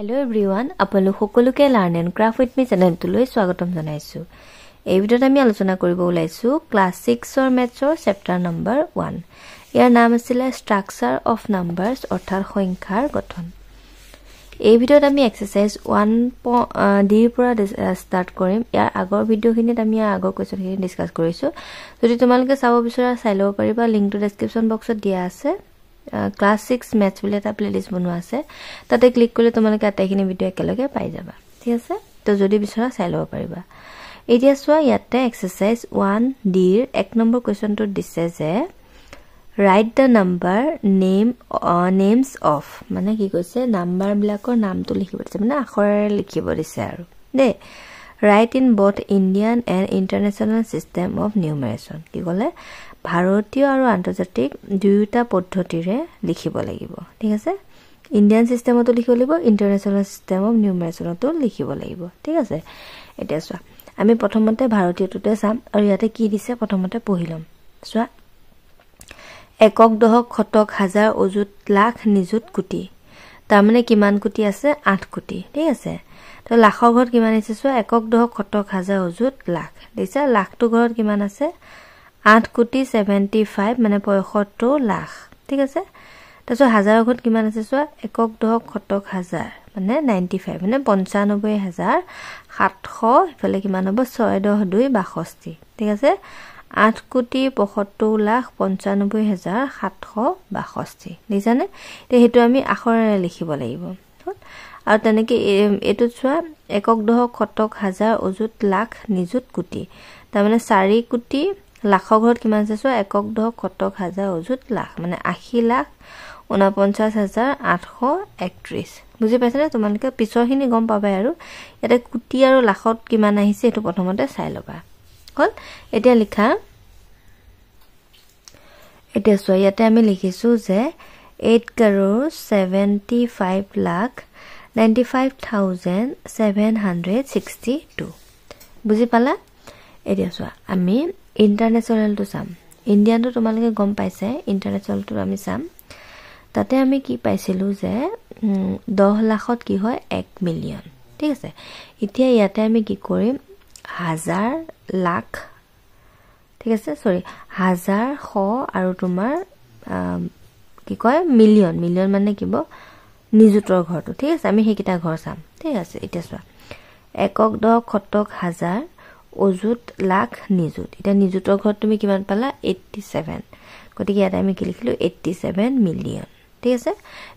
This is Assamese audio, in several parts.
Hello everyone, আপোনালোক সকলোকে Learn and Craft with me চেনেলটোলৈ স্বাগতম জনাইছো। এই ভিডিঅ'ত আমি আলোচনা কৰিব ওলাইছো ক্লাছ 6 অৰ মেথছৰ চেপ্টাৰ নম্বৰ 1। ইয়াৰ নাম আছিল স্ট্ৰাকচাৰ অফ নাম্বাৰছ অৰ্থাৎ সংখ্যাৰ গঠন। এই ভিডিঅ'ত আমি এক্সাৰসাইজ 1 ডি পৰা ষ্টাৰ্ট কৰিম। ইয়াৰ আগৰ ভিডিঅ'খিনিত আমি আগৰ কোৱেশ্চনখিনি ডিসকাস কৰিছো। যদি তোমালোকে চাব বিচৰা চাই লব পাৰিবা, লিংকটো ডেসক্ৰিপচন বক্সত দিয়া আছে। ক্লাছ 6 ম্যাথছ বুলি এটা প্লেলিষ্ট বনোৱা আছে, তাতে ক্লিক কৰিলে তোমালোকে আটাইখিনি ভিডিঅ একেলগে পাই যাবা। ঠিক আছে, তো যদি বিচৰা চাই লব পাৰিবা। এতিয়া চোৱা, ইয়াতে এক্সাৰসাইজ 1 ডিৰ 1 নম্বৰ কোৱেশ্চনটো দিছে যে write the number names of, মানে কি কৈছে নাম্বাৰ বিলাকৰ নামটো লিখিব দিছে, মানে আখৰেৰে লিখিব দিছে আৰু দে। write in both Indian and international system of numeration, কি ক'লে ভাৰতীয় আৰু আন্তৰ্জাতিক দুয়োটা পদ্ধতিৰে লিখিব লাগিব। ঠিক আছে, ইণ্ডিয়ান সিস্টেমতো লিখিব লাগিব, ইন্টাৰনেশনাল সিস্টেম অফ নিউমেৰেশনতো লিখিব লাগিব। ঠিক আছে, এতিয়া চোৱা, আমি প্ৰথমতে ভাৰতীয়টোতে চাম আৰু ইয়াতে কি দিছে প্ৰথমতে পঢ়ি লম। চোৱা, একক দশক শতক হাজাৰ অযুত লাখ নিযুত কোটি, তাৰমানে কিমান কোটি আছে 8 কোটি। ঠিক আছে, তো লাখৰ ঘৰত কিমান আছে চোৱা, একক দশক শতক হাজাৰ অযুত লাখ দিছে, লাখটো ঘৰত কিমান আছে 8 কোটি 75, মানে 75 লাখ। ঠিক আছে, তাৰপিছত হাজাৰৰ ঘৰত কিমান আছে চোৱা, একক দশক শতক হাজাৰ মানে 95, মানে 95,700, ইফালে কিমান হ'ব 6 10 2 62। ঠিক আছে, 8 কোটি 75 লাখ 95,762 দিছানে। তে হেতু আমি আখৰেৰে লিখিব লাগিব। আৰু তেনেকে এটো চোৱা, একক দশক শতক হাজাৰ অযুত লাখ নিযুত কোটি, তাৰমানে 4 কোটি লাখৰ ঘৰত কিমান আছে চোৱা, একক দশক শতক হাজাৰ অযুত লাখ মানে 80,49,831। বুজি পাইছানে তোমালোকে? পিছৰখিনি গম পাবা আৰু ইয়াতে কোটি আৰু লাখত কিমান আহিছে এটো প্ৰথমতে চাই লবা। হল, এতিয়া লিখা। এতিয়া চোৱা, ইয়াতে আমি লিখিছো যে 8,75,95,762। বুজি পালা? এতিয়া চোৱা, আমি ইন্টাৰনেশনালটো চাম। ইণ্ডিয়ানটো তোমালোকে গম পাইছে, ইন্টাৰনেশনালটো আমি চাম। তাতে আমি কি পাইছিলো যে 10 লাখত কি হয় 1 মিলিয়ন। ঠিক আছে, এতিয়া ইয়াতে আমি কি কৰিম, হাজাৰ লাখ, ঠিক আছে, সৰি হাজাৰ শ আৰু তোমাৰ কি কয় মিলিয়ন, মিলিয়ন মানে কিব নিযুতৰ ঘৰটো। ঠিক আছে, আমি সেইকেইটা ঘৰ চাম। ঠিক আছে, এতিয়া চোৱা, একক দশক শতক হাজাৰ অযুত লাখ নিযুত, এতিয়া নিযুতৰ ঘৰত তুমি কিমান পালা 87, গতিকে ইয়াতে আমি কি লিখিলো 87 মিলিয়ন। ঠিক আছে,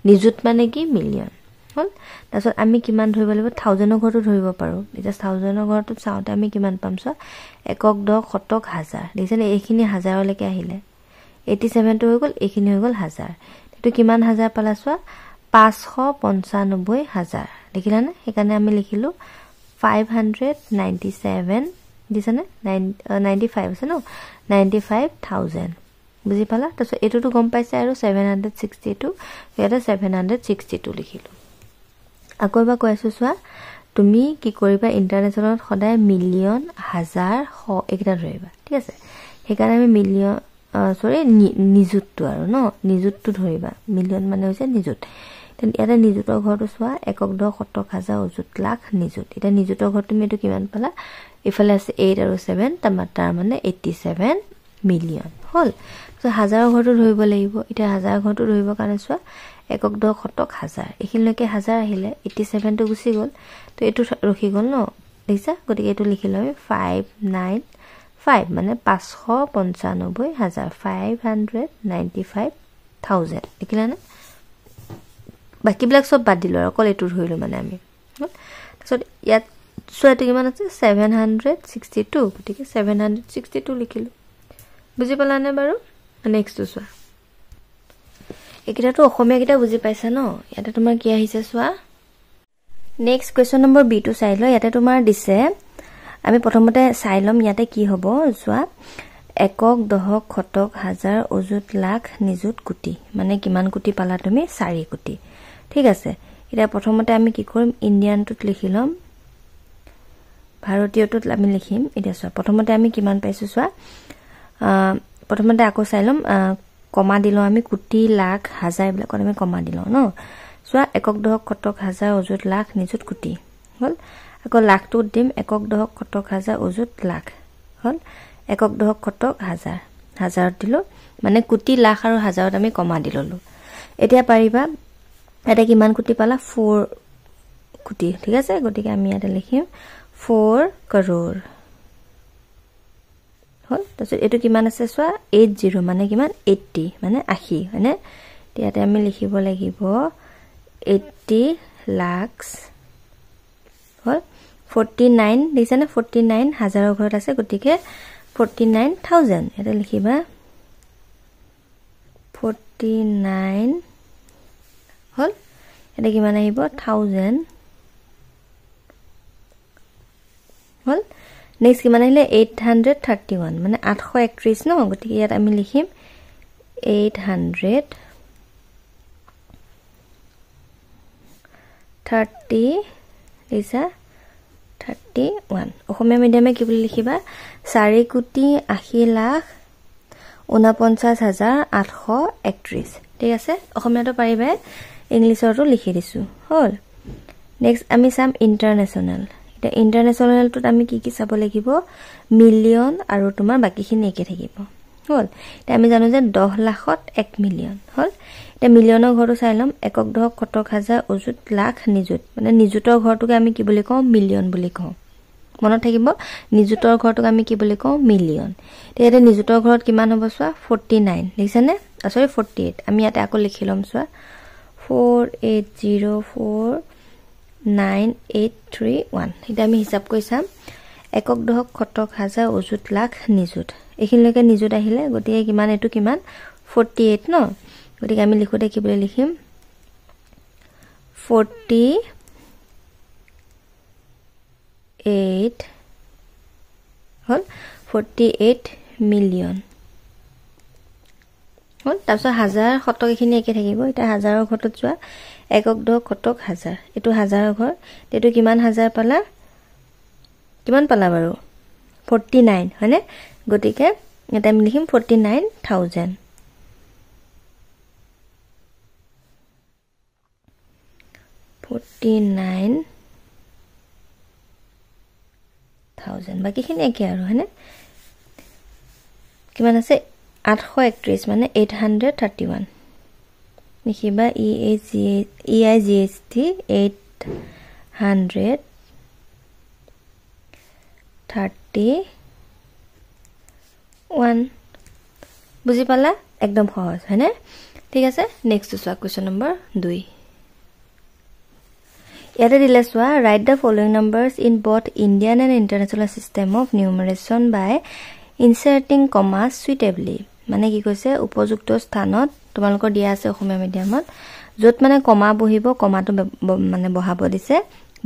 নিযুত মানে কি মিলিয়ন। হল, তাৰপিছত আমি কিমান ধৰিব লাগিব, 1000ৰ ঘৰটো ধৰিব পাৰো। এতিয়া 1000ৰ ঘৰটো চাওঁতে আমি কিমান পাম চোৱা, একক দশক শতক হাজাৰ দেখিছেনে, এইখিনি হাজাৰলৈকে আহিলে 87টো হৈ গ'ল, এইখিনি হৈ গ'ল হাজাৰ। এইটো কিমান হাজাৰ পালা চোৱা, 595,000 দেখিলানে। সেইকাৰণে আমি লিখিলো 597 দিছানে, 95 আছে ন, 95,000। বুজি পালা? তাৰপিছত এইটোতো গম পাইছে আৰু 762, ইয়াতে 762 লিখিলো। আকৌ এবাৰ কৈ আছো চোৱা, তুমি কি কৰিবা, ইন্টাৰনেশনালত সদায় মিলিয়ন হাজাৰ শ এইকেইটা ধৰিবা। ঠিক আছে, সেইকাৰণে আমি মিলিয়ন নিযুতটো আৰু ন, নিযুতটো ধৰিবা, মিলিয়ন মানে হৈছে নিযুত। ইয়াতে নিযুতৰ ঘৰটো চোৱা, একক দশক শতক হাজাৰ অযুত লাখ নিযুত। এতিয়া নিযুতৰ ঘৰত তুমি এইটো কিমান পালা, ইফালে আছে 8 আৰু 7, তাৰ মানে 87 মিলিয়ন। হল, তো হাজাৰৰ ঘৰটো ধৰিব লাগিব। এতিয়া হাজাৰ ঘৰটো ধৰিব কাৰণে চোৱা, একক দশক শতক হাজাৰ, এইখিনিলৈকে হাজাৰ আহিলে, 87টো গুচি গ'ল, তো এইটো ৰখি গ'ল ন, দেখিছা। গতিকে এইটো লিখিলো আমি 595, মানে 595,000, 595,000 দেখিলানে। বাকীবিলাক চব বাদ দিলো আৰু অকল এইটো ধৰিলো মানে আমি। তাৰপিছত ইয়াত চোৱা, এইটো কিমান আছে 762, গতিকে 762 লিখিলো। বুজি পালানে বাৰু? নেক্সটটো চোৱা, এইকেইটাতো অসমীয়া কেইটা বুজি পাইছা ন। ইয়াতে তোমাৰ কি আহিছে চোৱা, নেক্সট কুৱেশ্যন নম্বৰ বিটো চাই ল। ইয়াতে তোমাৰ দিছে, আমি প্ৰথমতে চাই লম ইয়াতে কি হ'ব। চোৱা, একক দশক শতক হাজাৰ অযুত লাখ নিযুত কোটি, মানে কিমান কোটি পালা তুমি 4 কোটি। ঠিক আছে, এতিয়া প্ৰথমতে আমি কি কৰিম, ইণ্ডিয়ানটোত লিখি ল'ম, ভাৰতীয়টোত আমি লিখিম। এতিয়া চোৱা, প্ৰথমতে আমি কিমান পাইছো চোৱা, প্ৰথমতে আকৌ চাই ল'ম, কমা দিলো আমি, কোটি লাখ হাজাৰ এইবিলাকত আমি কমা দিলো ন। চোৱা একক দশক শতক হাজাৰ অযুত লাখ নিযুত কোটি হল আকৌ লাখটো দিম একক দশক শতক হাজাৰ অযুত লাখ হল একক দশক শতক হাজাৰ হাজাৰত দিলো মানে কোটি লাখ আৰু হাজাৰত আমি কমা দি ললো এতিয়া পাৰিবা এটা কিমান কোটি পালা 4 কোটি ঠিক আছে গতিকে আমি ইয়াতে লিখিম 4 crore হল তাৰপিছত এটো কিমান আছে চোৱা 80 মানে কিমান 80 মানে 80 হয়নে ইয়াতে আমি লিখিব লাগিব 80 lakhs হল 49 দিছে না 49 হাজাৰৰ ঘৰত আছে গতিকে 49000 এটা লিখিবা 49 হল এটা কিমান আহিব 1000 হল নেক্সট কিমান আহিলে 831 মানে 831 ন গতিকে ইয়াত আমি লিখিম 831 অসমীয়া মিডিয়ামে কি বুলি লিখিবা 4,80,49,831 ঠিক আছে অসমীয়াটো পাৰিবা ইংলিছৰটো লিখি দিছো হল নেক্সট আমি চাম ইন্টাৰনেশনাল এটা ইন্টাৰনেশনালটোত আমি কি কি চাব লাগিব মিলিয়ন আৰু তোমাৰ বাকিখিনি একে থাকিব হল এটা আমি জানো যে 10 লাখত 1 মিলিয়ন হল এটা মিলিয়নৰ ঘৰটো চাই লম একক দশক শতক হাজাৰ অযুত লাখ নিযুত মানে নিযুতৰ ঘৰটোকে আমি কি বুলি কওঁ মিলিয়ন বুলি কওঁ মনত থাকিব নিযুতৰ ঘৰটোক আমি কি বুলি কওঁ মিলিয়ন তেতে নিযুতৰ ঘৰত কিমান হ'ব চোৱা 49 লিখছানে সৰি 48 আমি ইয়াতে আকৌ লিখি লম চোৱা 48049831 এটা আমি হিচাপ কৰি চাম একক দশক শতক হাজাৰ অযুত লাখ নিযুত এখিনলৈকে নিযুত আহিলে গতিকে কিমান এটো কিমান 48 ন গতিকে আমি লিখোতে কি বুলি লিখিম 48 হল 48 মিলিয়ন হল তাৰপিছত হাজাৰ শতক এখিনি একে থাকিব এটা হাজাৰৰ ঘৰটো যোৱা একক দশক শতক হাজাৰ এটো হাজাৰৰ ঘৰ তেটো কিমান হাজাৰ পালা বাৰু 49 হয়নে গতিকে এটা আমি লিখিম 49000 বাকিখিনি একে আৰু হয়নে কিমান আছে 831 মানে 831 লিখিবা EIGHT 831 বুজি পালা একদম সহজ হয়নে ঠিক আছে নেক্সট চোৱা কোৱেশ্চন নম্বৰ 2 ইয়াতে দিলে চোৱা write the following numbers in both Indian and international system of numeration by inserting commas suitably মানে কি কৈছে উপযুক্ত স্থানত তোমালোকৰ দিয়া আছে অসমীয়া মিডিয়ামত যত মানে কমা বহিব কমাটো মানে বহাব দিছে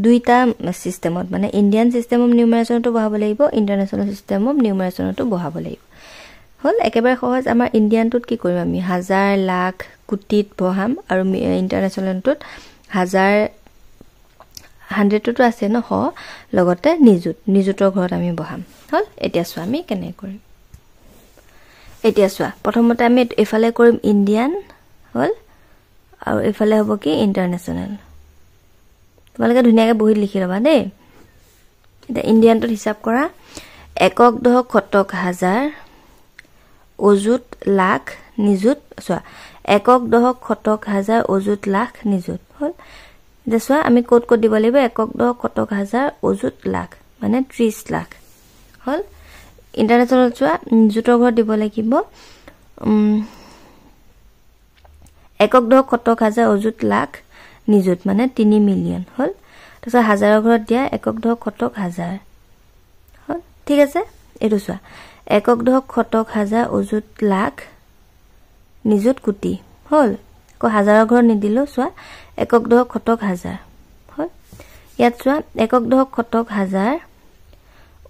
দুইটা সিস্টেমত মানে ইন্ডিয়ান সিস্টেম অফ নিউমাৰেচনটো বহাব লাগিব ইন্টাৰনেশনাল সিস্টেম অফ নিউমাৰেচনটো বহাব লাগিব হল একেবাৰে সহজ আমাৰ ইন্ডিয়ানটোত কি কৰিম আমি হাজাৰ লাখ কোটিত বহাম আৰু ইন্টাৰনেশনালটোত হাজাৰ 100 টো আছে ন হ লগতে নিযুতৰ ঘৰত আমি বহাম হল এতিয়া চোৱা আমি কেনে কৰিম এতিয়া চোৱা প্ৰথমতে আমি এফালে কৰিম ইন্ডিয়ান হল আৰু এফালে হ'ব কি ইন্টাৰনেশনাল তোমালোকে ধুনিয়াকে বহি লিখি লবা দেই এটা ইন্ডিয়ানটোত হিচাপ কৰা একক দশক শতক হাজাৰ অযুত লাখ নিযুত চোৱা একক দশক শতক হাজাৰ অযুত লাখ নিযুত হল দেখোৱা আমি কোড দিব লাগিব একক দশক শতক হাজাৰ অযুত লাখ মানে 30 লাখ হল ইন্টাৰনেশনাল চোৱা নিযুতৰ ঘৰত দিব লাগিব একক দশক শতক হাজাৰ অযুত লাখ নিযুত মানে 3 মিলিয়ন হল তাৰপিছত হাজাৰৰ ঘৰত দিয়া একক দশক শতক হাজাৰ হল ঠিক আছে এটো চোৱা একক দশক শতক হাজাৰ অযুত লাখ নিযুত কোটি হল কো হাজাৰৰ ঘৰত নিদিলো চোৱা একক দশক শতক হাজাৰ হল ইয়াত চোৱা একক দশক শতক হাজাৰ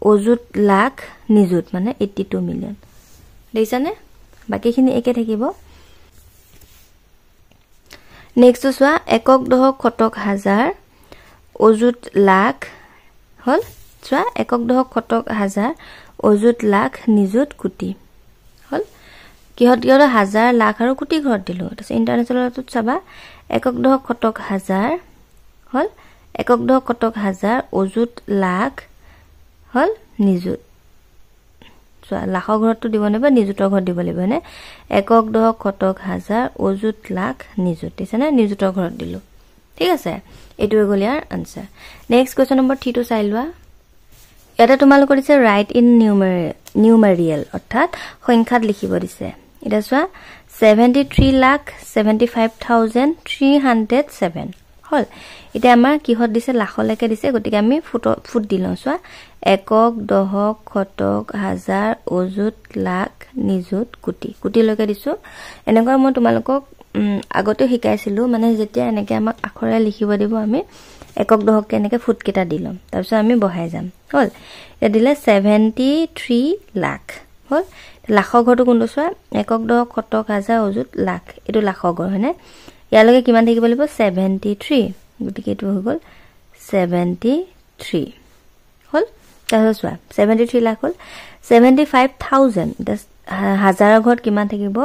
অযুত লাখ নিযুত মানে 82 মিলিয়ন দেইছানে বাকিখিনি একে থাকিব নেক্সট চোৱা একক দশক শতক হাজাৰ অযুত লাখ হল চোৱা একক দশক শতক হাজাৰ অযুত লাখ নিযুত কোটি হল কিহত কিহত হাজাৰ লাখ আৰু কোটি ঘৰত দিলো তাৰপিছত ইণ্টাৰনেশ্যনেলটোত চাবা একক দশক শতক হাজাৰ হল একক দশক শতক হাজাৰ অযুত লাখ হল নিযুত চোৱা লাখৰ ঘৰতটো দিব নেবা নিযুতৰ ঘৰত দিব লাগিব হয়নে একক দশক শতক হাজাৰ অযুত লাখ নিযুত দিছে না নিযুতৰ ঘৰত দিলো ঠিক আছে এটো গল ইয়াৰ আনসাৰ নেক্সট কোৱেশ্চন নম্বৰ 3 টো চাই লোৱা এটা তোমালোকৰ দিছে ৰাইট ইন নিউমেৰিয়েল অৰ্থাৎ সংখ্যাত লিখিব দিছে এটা চোৱা 73,75,307 হল এটা আমাৰ কিহত দিছে লাখলৈকে দিছে গতিকে আমি ফুট দিলওঁ চোৱা একক দশক শতক হাজাৰ অযুত লাখ নিযুত কোটি লৈকে দিছো এনেকুৱা মই তোমালোকক আগতে শিকাইছিলো মানে যেতিয়া এনেকে আমাক আখৰে লিখিব দিব আমি একক দশক এনেকে ফুট কেটা দিলম তাৰপিছত আমি বহাই যাম হল এটা দিলে 73 লাখ হল লাখৰ ঘৰটো কোনটো চোৱা একক দশক শতক হাজাৰ অযুত লাখ এটো লাখৰ ঘৰ হয়নে ইয়ালৈকে কিমান থাকিব লাগিব 73 গতিকে এটো হৈ গল 73 হল তাৰপিছত চোৱা 73 লাখ হল 75,000 হাজাৰৰ ঘৰত কিমান থাকিব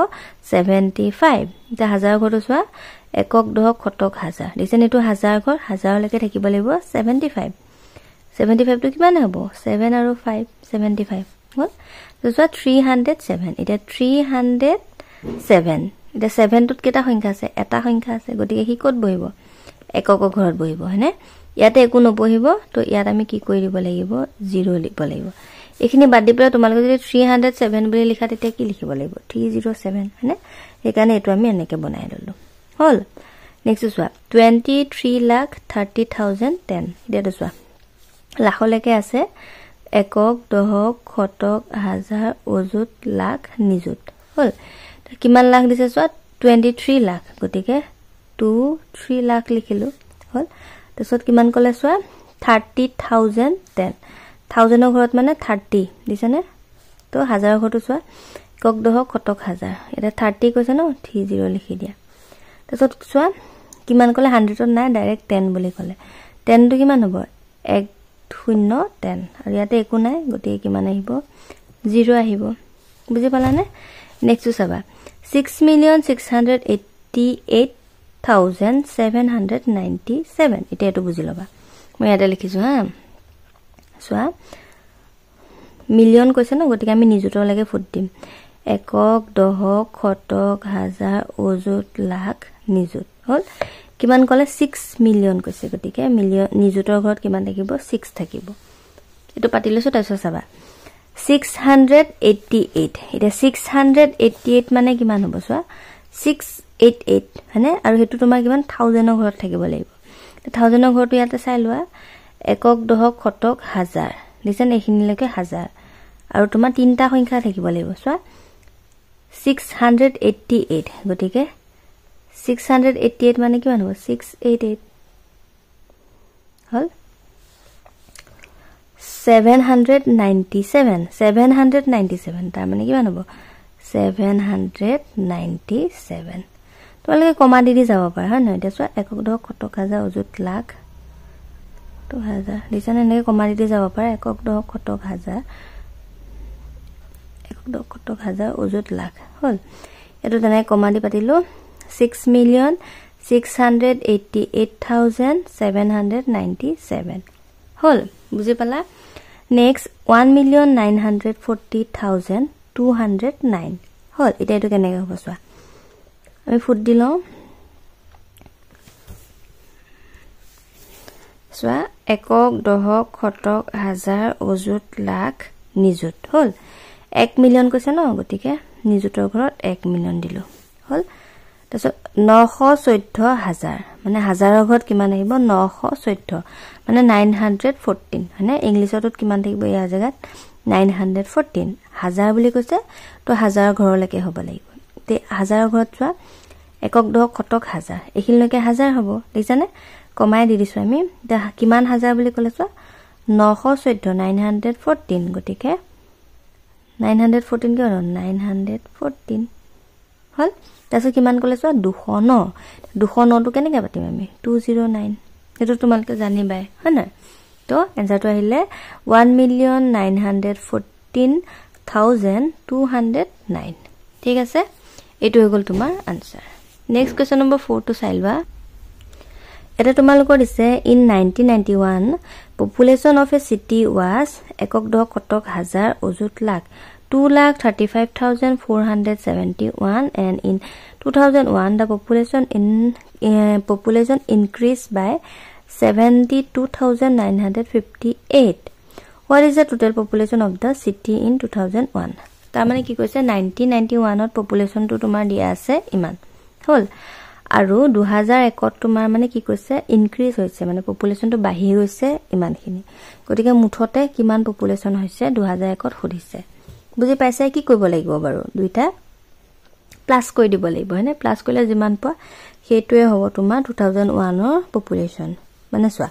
75 এটা হাজাৰৰ ঘৰটো চোৱা একক দশক শতক হাজাৰ দিছে নেটো হাজাৰ ঘৰ হাজাৰলৈকে থাকিব লাগিব 75 টো কিমান হ'ব 7 আৰু 5 75 হল তাৰপিছত 307 এটা 307 এটা 7 টোত কেটা সংখ্যা আছে এটা সংখ্যা আছে গতিকে কি ক'ত বহিব এককৰ ঘৰত বহিব হয়নে ইয়াতে একো নবহিব তো ইয়াত আমি কি কৰি দিব লাগিব 0 লিখিব লাগিব এখিনি বাদ দি পেলাই তোমালোকে যদি 307 বুলি লিখা তেতিয়া কি লিখিব লাগিব 307 হয়নে সেইকাৰণে এটো আমি এনেকে বনাই ললো হল নেক্সট চোৱা 23,30,10 এটা চোৱা লাখলৈকে আছে একক দশক শতক হাজাৰ অযুত লাখ নিযুত হল কিমান লাখ দিছে চোৱা 23 লাখ গতিকে 23 লাখ লিখিলো হল তাৰপিছত কিমান কলে চোৱা 30,010 1000ৰ ঘৰত মানে 30 দিছে নে তো হাজাৰৰ ঘৰটো চোৱা একক দশক শতক হাজাৰ এটা 30 কৈছে ন 30 লিখি দিয়া তাৰপিছত চোৱা কিমান কলে 100ত নাই ডাইৰেক্ট 10 বুলি কলে 10 টো কিমান হ'ব 1 0 10 আৰু ইয়াতে একো নাই গতিকে কিমান আহিব 0 আহিব বুজি পালানে নেক্সট চাবা 6,688,797 এটা এটো বুজি লবা মই ইয়াতে লিখিছো হা চোৱা মিলিয়ন কৈছে ন গতিকে আমি নিযুতৰ লাগে ফুট দিম একক দশক শতক হাজাৰ অযুত লাখ নিযুত হল কিমান কলে 6 মিলিয়ন কৈছে গতিকে মিলিয়ন নিযুতৰ ঘৰত কিমান থাকিব 6 থাকিব এটো পাতি লৈছো তাৰপিছত চাবা 688 এটা 688 মানে কিমান হ'ব চোৱা 688 হয়নে আৰু হেতু তোমাৰ কিমান 1000ৰ ঘৰত থাকিব লাগিব 1000ৰ ঘৰটো ইয়াতে চাই লোৱা একক দশক শতক হাজাৰ দিছেন এখিনিলৈকে হাজাৰ আৰু তোমাৰ তিনটা সংখ্যা থাকিব লাগিব চোৱা 688 গতিকে 688 মানে কিমান হ'ব 688 হল 797 তাৰ মানে কিমান হ'ব 797 তোমালোকে কমা দি যাব পাৰা হয় নহয় এতিয়া চোৱা একক দশক শতক হাজাৰ অযুত লাখ তো হাজাৰ দিছানে এনেকে কমা দি যাব পাৰা একক দশক শতক হাজাৰ অযুত লাখ হল এটো তেনে কমা দি পাতিলো 6,688,797 হল বুজি পালা নেক্সট 1,940,209 হল এটা এটো কেনেকৈ হ'ব চোৱা আমি ফুট দিলো চোৱা একক দশক শতক হাজাৰ অযুত লাখ নিযুত হল 1 মিলিয়ন কৈছে ন গতিকে নিযুতৰ ঘৰত 1 মিলিয়ন দিলো হল তাৰপিছত 914,000 মানে হাজাৰৰ ঘৰত কিমান আহিব 914 মানে 914 হয়নে ইংলিছতত কিমান থাকিব ইয়াৰ জাগাত 914 হাজাৰ বুলি কৈছে তো হাজাৰৰ ঘৰলৈকে হ'ব লাগিব তে হাজাৰৰ ঘৰত চোৱা একক দশক শতক হাজাৰ এখিনিলৈকে হাজাৰ হ'ব দেখিছানে কমাই দি দিছো আমি কিমান হাজাৰ বুলি ক'লে চোৱা 914 গতিকে 914 কি হ'ল 914 হল তাৰপিছত কিমান ক'লে চোৱা 209 টো কেনেকৈ পাতিম আমি 209 এটো তোমালোকে জানিবাই হয় না তো এনসাৰটো আহিলে 1,914,209 ঠিক আছে এইটো হৈ গল তোমাৰ আনসাৰ নেক্সট কোৱেশ্চন নম্বৰ 4 টু চাইলবা এটা তোমালোকৰ দিছে in 1991 population of a city was একক দহ কটক হাজাৰ অযুত lakh 2,35,471 and in 2001 the population increased by 72,958 what is the total population of the city in 2001 তাৰ মানে কি কৈছে 1991 ত population টো তোমাৰ দিয়া আছে ইমান হল আৰু 2001 ত তোমাৰ মানে কি কৈছে ইনক্ৰিজ হৈছে মানে পপুলেশন টো বাঢ়ি গৈছে ইমানখিনি গতিকে মুঠতে কিমান পপুলেশন হৈছে 2001 ত খুদিছে বুজি পাইছে কি কৰিব লাগিব বাৰু দুইটা প্লাস কৰি দিব লাগিব হয়নে প্লাস কৰিলে যিমান পোৱা হেতুৱে হ'ব তোমাৰ 2001 ৰ পপুলেশন মানে চোৱা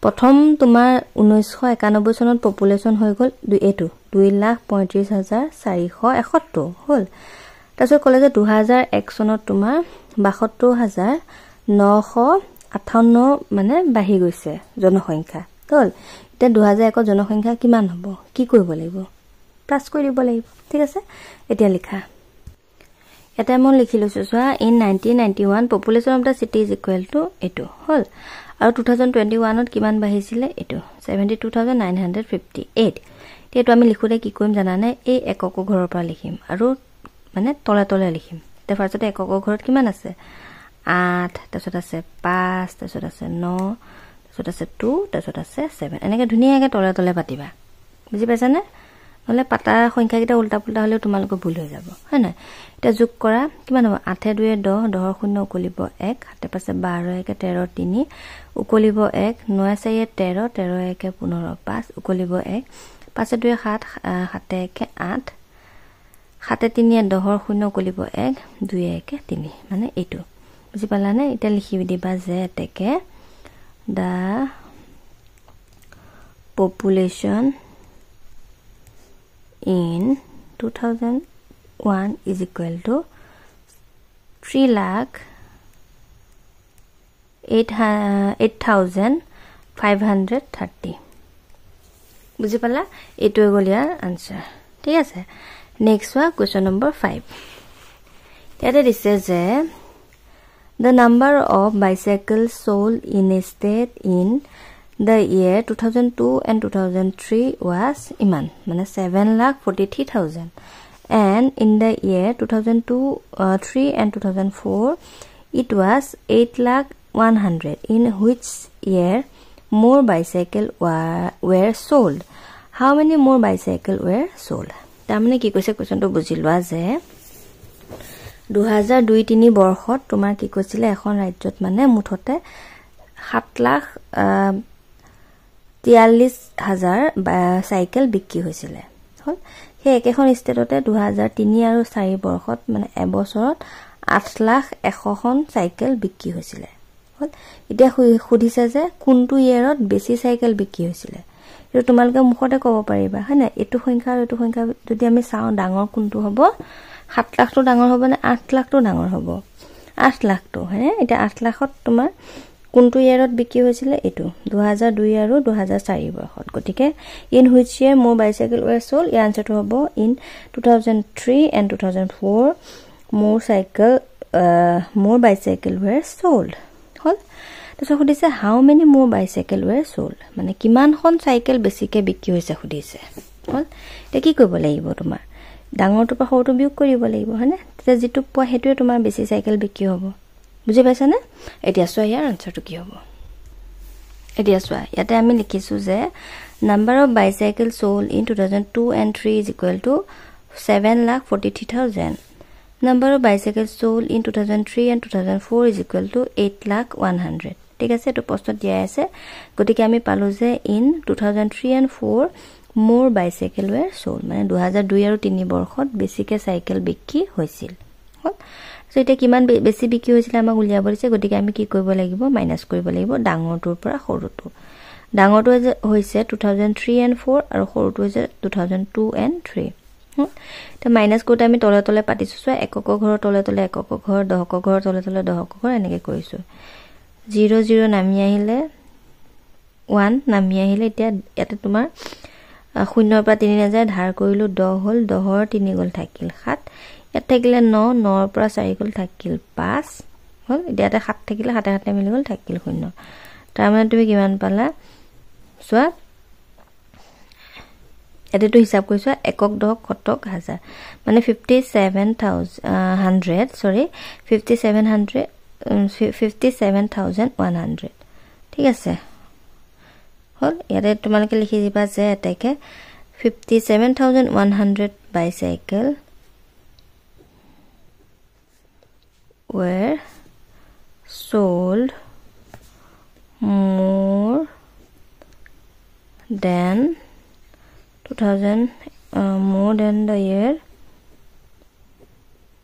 প্ৰথম তোমাৰ 1991 চনত পপুলেশন হৈ গল এটো 2,35,471 হল তাৰপিছত কলে যে 2001 চনত তোমাৰ 72,958 মানে বাঢ়ি গৈছে জনসংখ্যা হল এটা 2001 ৰ জনসংখ্যা কিমান হ'ব কি কৰিব লাগিব প্লাস কৰি দিব লাগিব ঠিক আছে এতিয়া লিখা এটা মই লিখি লৈছো চোৱা in 1991 population of the city is equal to এটো হল আৰু 2021 ত কিমান বাঢ়িছিলে এটো 72,958 তেটো আমি লিখোতে কি কৰিম জানানে এই একক ঘৰৰ পৰা লিখিম আৰু মানে তলে তলে লিখিম তে ফাৰ্ষ্টতে একক ঘৰত কিমান আছে 8 তাৰছত আছে 5 তাৰছত আছে 9 তাৰছত আছে 2 তাৰছত আছে 7 এনেকে ধুনিয়াকে তলে তলে পাতিবা বুজি পাইছা নে নহলে পাতা সংখ্যা কিটা উল্টা পুল্টা হলে তোমালোক ভুল হৈ যাব হয় না এটা যোগ কৰা কিমান হ'ব 8 2 10 10 0 উকলিব 1 7 5 12 1 13 3 উকলিব 1 9 4 13 13 1 15 5 উকলিব 1 5 2 7 7 1 8 7 3 10 0 উকলিব 1 2 1 3 মানে এইটো বুজি পালানে এটা লিখি দিবা যে এতেকে দা population in 2001 is equal to 3,08,530 বুজি পালা এটো হৈ গল ইয়াৰ আনসাৰ ঠিক আছে নেক্সট ওয়া কোৱেশ্চন নম্বৰ 5 ইয়াতে দিছে যে the number of bicycles sold in a state in the year 2002 and 2003 was iman মানে 7,43,000 and in the year 2003 and 2004 it was 8,100 in which year more bicycle were sold how many more bicycle were sold তাৰমানে কি কৈছে কোৱেশ্চনটো বুজি লোৱা যে 2002-3 বৰ্ষত তোমাৰ কি কৈছিলে এখন ৰাজ্যত মানে মুঠতে 7,43,000 সাইকেল বিক্ৰী হৈছিলে হল হে একেখন ষ্টেটতে 2003 আৰু 4 বৰ্ষত মানে এবছৰত 8,100খন সাইকেল বিক্ৰী হৈছিলে হল এতিয়া খুদিছে যে কোনটো ইয়াৰত বেছি সাইকেল বিক্ৰী হৈছিলে এটো তোমালকে মুখতে ক'ব পাৰিবা হয় না এটো সংখ্যা আৰু এটো সংখ্যা যদি আমি চাও ডাঙৰ কোনটো হ'ব 7 লাখ তো ডাঙৰ হ'ব না 8 লাখ তো ডাঙৰ হ'ব 8 লাখ তো হয় এটা 8 লাখত তোমাৰ কোনটো ইয়াৰত বিক্ৰী হৈছিলে এটো 2002 আৰু 2004 বৰ্ষত গটিকে in which year more bicycle were sold ইয়াৰ আনসাৰটো হ'ব in 2003 and 2004 more bicycle were sold হল তছ খুদিছে how many more bicycle were sold মানে কিমানখন সাইকেল বেছিকে বিক্ৰী হৈছে খুদিছে হল তে কি কৰিব লাগিব তোমাৰ ডাঙৰটো পৰা সৰুটো বিয়োগ কৰিব লাগিব হয়নে তেতিয়া যেটো পোৱা হেতুৱে তোমাৰ বেছি সাইকেল বিক্ৰী হ'ব বুজি পাইছা না এতিয়া চোৱা ইয়াৰ আনসাৰটো কি হ'ব এতিয়া চোৱা ইয়াতে আমি লিখিছো যে number of bicycles sold in 2002 and 3 is equal to 7,43,000 number of bicycles sold in 2003 and 2004 is equal to 8,100 ঠিক আছে তো প্ৰশ্ন দিয়া আছে গতিকে আমি পালো যে in 2003 and 4 more bicycle were sold মানে 2002 আৰু 3 বৰ্ষত বেছিকে সাইকেল বিক্ৰী হৈছিল হল সো এটা কিমান বেছি বিক্ৰী হৈছিল আমাক উলিয়াব দিছে গতিকে আমি কি কৰিব লাগিব মাইনাস কৰিব লাগিব ডাঙৰটোৰ পৰা সৰুটো ডাঙৰটো হৈছে 2003 and 4 আৰু সৰুটো হৈছে 2002 and 3 তে মাইনাস কোটা আমি তলে তলে পাতিছো সো একক ঘৰৰ তলে তলে একক ঘৰ দহক ঘৰ তলে তলে দহক ঘৰ এনেকে কৰিছো 0 0 নামি আহিলে 1 নামি আহিলে এতিয়া ইয়াতে তোমাৰ 0 পৰা 3 না যায় ধাৰ কৰিলো 10 হল 10 ৰ 3 গল থাকিল 7 ইয়াত থাকিলে 9 9 ৰ পৰা 4 গ'ল থাকিল 5 হল ইয়াতে 7 থাকিলে 7 7 মিলি গ'ল থাকিল 0 তাৰ মানে তুমি কিমান পালা সোৱা এতে তো হিসাব কৰিছো একক দহক শতক হাজাৰ মানে 57100 সৰি 57100 ঠিক আছে হল ইয়াতে তোমালোকে লিখি দিবা যে এটাকে 57100 bicycle were sold more than 2000 more than the year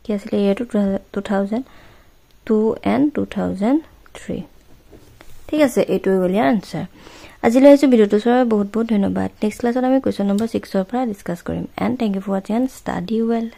कैसे year 2002 and 2003 ঠিক আছে এটো গলি आंसर আজিলৈ এই ভিডিওটো চোৱাৰ বহুত বহুত ধন্যবাদ নেক্সট ক্লাছত আমি কোৱেশ্চন নম্বৰ 6 ৰ পৰা ডিসকাস কৰিম and thank you for watching and study well